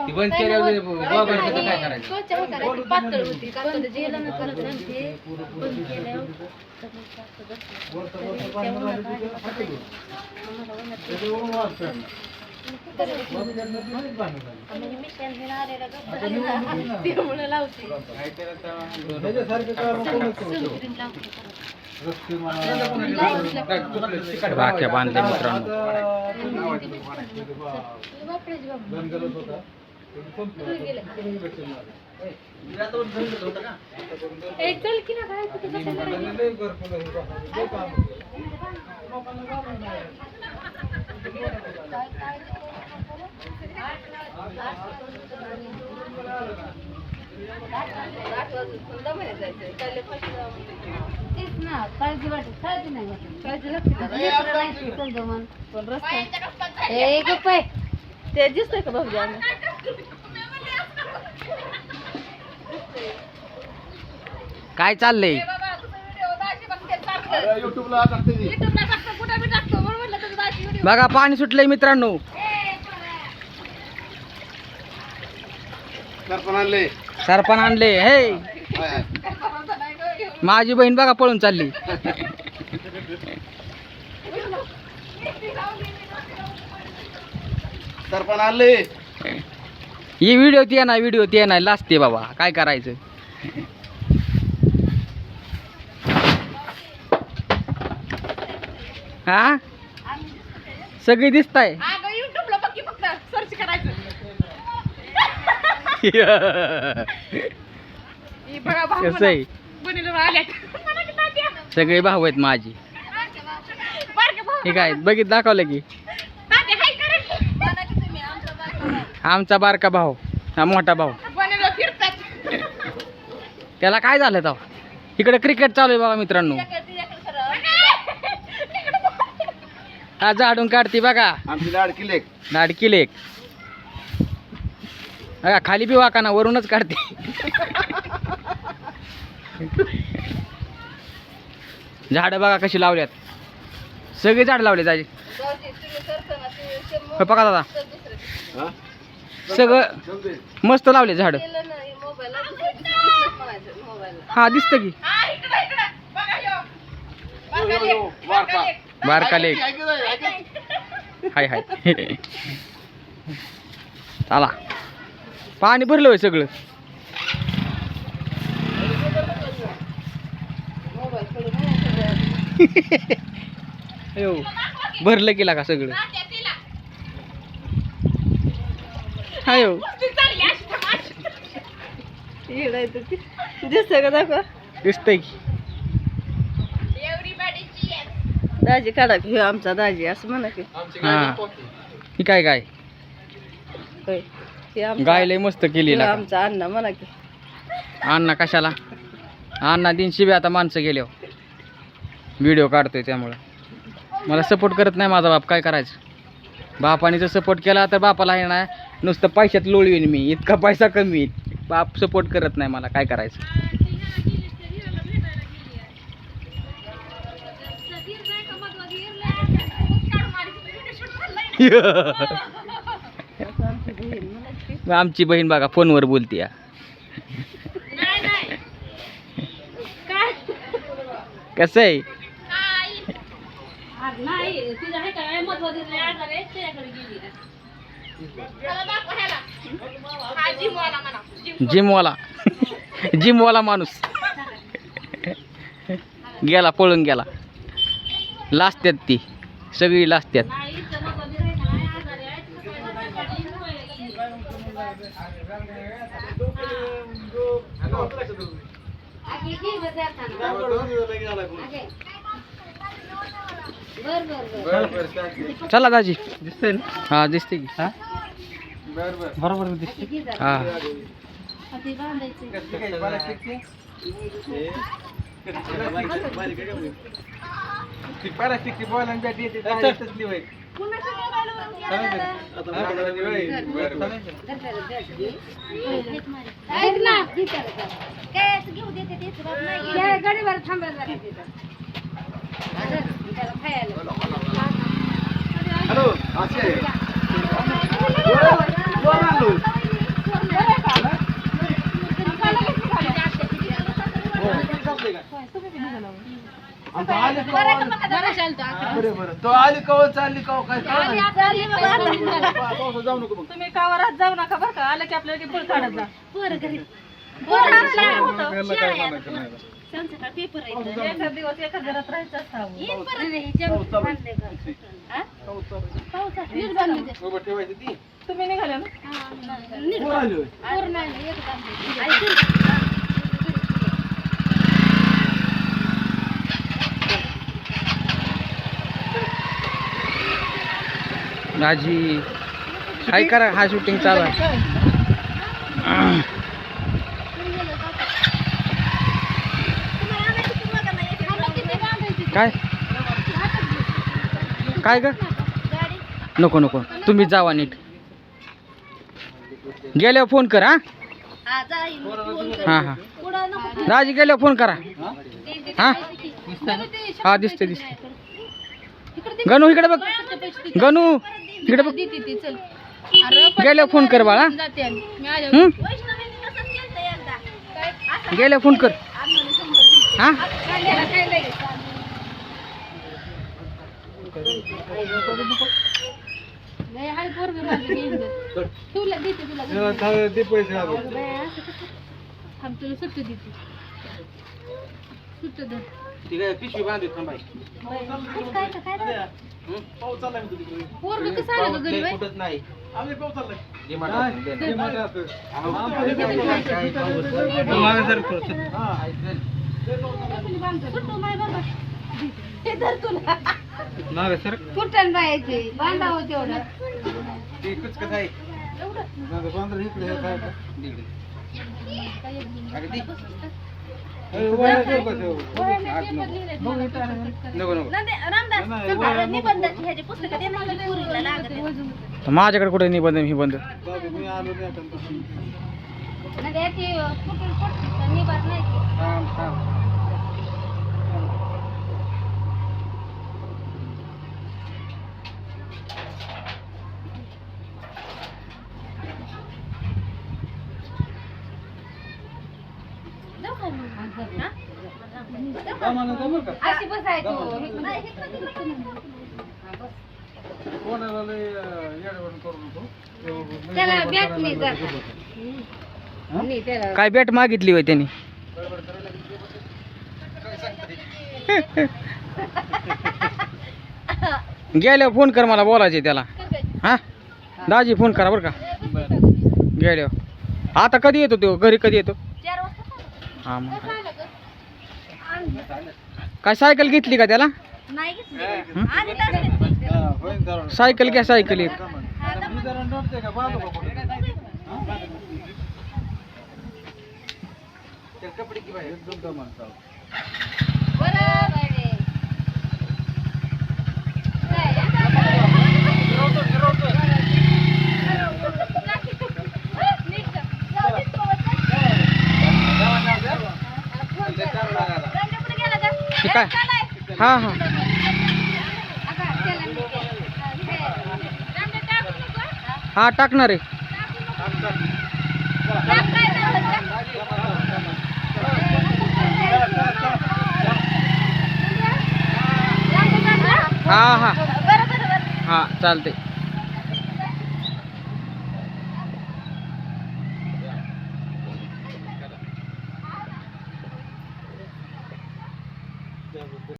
ती बंद केल्यावर बाबाला कसं काय करायचं? पातळ होती कातळ जेला न करत ते बंद केल्यावर राख्या बांधल्या मित्रांनो. चल की ना काय तेच ना काळजी वाटत काळजी नाही वाटत काळजी लागते पण रस्ता ए गप्प आहे ते दिसतंय का भाऊजी काय चाललंय? बघा पाणी सुटलंय मित्रांनो. सरपण आणले हे. माझी बहीण बघा पळून चालली. सरपण आणले. ही व्हिडिओ ते नाही लाजते बाबा काय करायचं. हा सगळी दिसताय. युट्यूबला बघ की फक्त सर्च करायचं कसं आहे सगळे भाऊ आहेत माझी. ठीक आहे बघित दाखवलं की आमचा बारका भाऊ हा मोठा भाऊ. त्याला काय झालं तेव्हा? इकडे क्रिकेट चालू आहे बघा मित्रांनो. हा झाडून काढते बघा आमची लाडकी लेक. लाडकी लेक बघा खाली बी वाकाना वरूनच काढते. झाडं बघा कशी लावल्यात. सगळे झाड लावले जायचे बघा दादा. सगळं मस्त लावले झाड. हा दिसत की बारका लेक हाय हाय. चला पाणी भरलं होय सगळं. भरलं केला का सगळं. हायो दिसतंय का दाखवा दिसतंय की दाजी काढा की आमचा दाजी असं म्हणा की हा ही काय काय होय हे आमचा गाय लय मस्त केली ना. आमचा अण्णा म्हणा की अण्णा कशाला अण्णा दिन शिबे आता माणसं गेल्यावर व्हिडिओ काढतोय त्यामुळं मला सपोर्ट करत नाही माझा बाप. काय करायचं. बापाने जर सपोर्ट केला तर बापाला आहे ना नुसतं पैशात लोळवीन मी. इतका पैसा कमी बाप सपोर्ट करत नाही मला. काय करायचं. आमची बहीण बघा फोनवर बोलते. कसं आहे जिमवाला माणूस गेला पळून गेला. लाजत्यात ती सगळी लाजत्यात. चला दाजी दिसते हा दिसते की हा बरोबर दिसते हा गाडीवर थांबायला हॅलो तो आली कवा चालली कवा काय जाऊ नको तुम्ही कावरात जाऊ नका बरं का आलं की आपल्याला की फळ काढत जा संध्याकाळ पेपर एखाद दिवस एका घरात राहायचं असतं ठेवायची ती तुम्ही निघाल्या ना राजी काय करा हा शूटिंग चालू आहे काय काय ग नको नको तुम्ही जावा नीट गेल्यावर फोन कर हा हा हा राजी गेल्यावर फोन करा हा हा दिसते दिसते गणू इकडे बघ गणू इकडे बघ गेल्यावर फोन कर बाळा गेल्यावर फोन कर हा पिशवी बांधू थांबाय कुठंच नाही कुठं बायचे बांधावं तेवढं माझ्याकडे कुठे निबंध ही बंद अशी बसायचो त्याला बॅट नाही जात काय बॅट मागितली होय त्यांनी गेल्यावर फोन कर मला बोलायचे त्याला हा दाजी फोन करा बरं का गेल्यावर आता कधी येतो तो घरी कधी येतो हा मग काय सायकल घेतली का त्याला सायकल घ्या सायकल एक काय हा हा हा टाकणार आहे हा हा हा चालते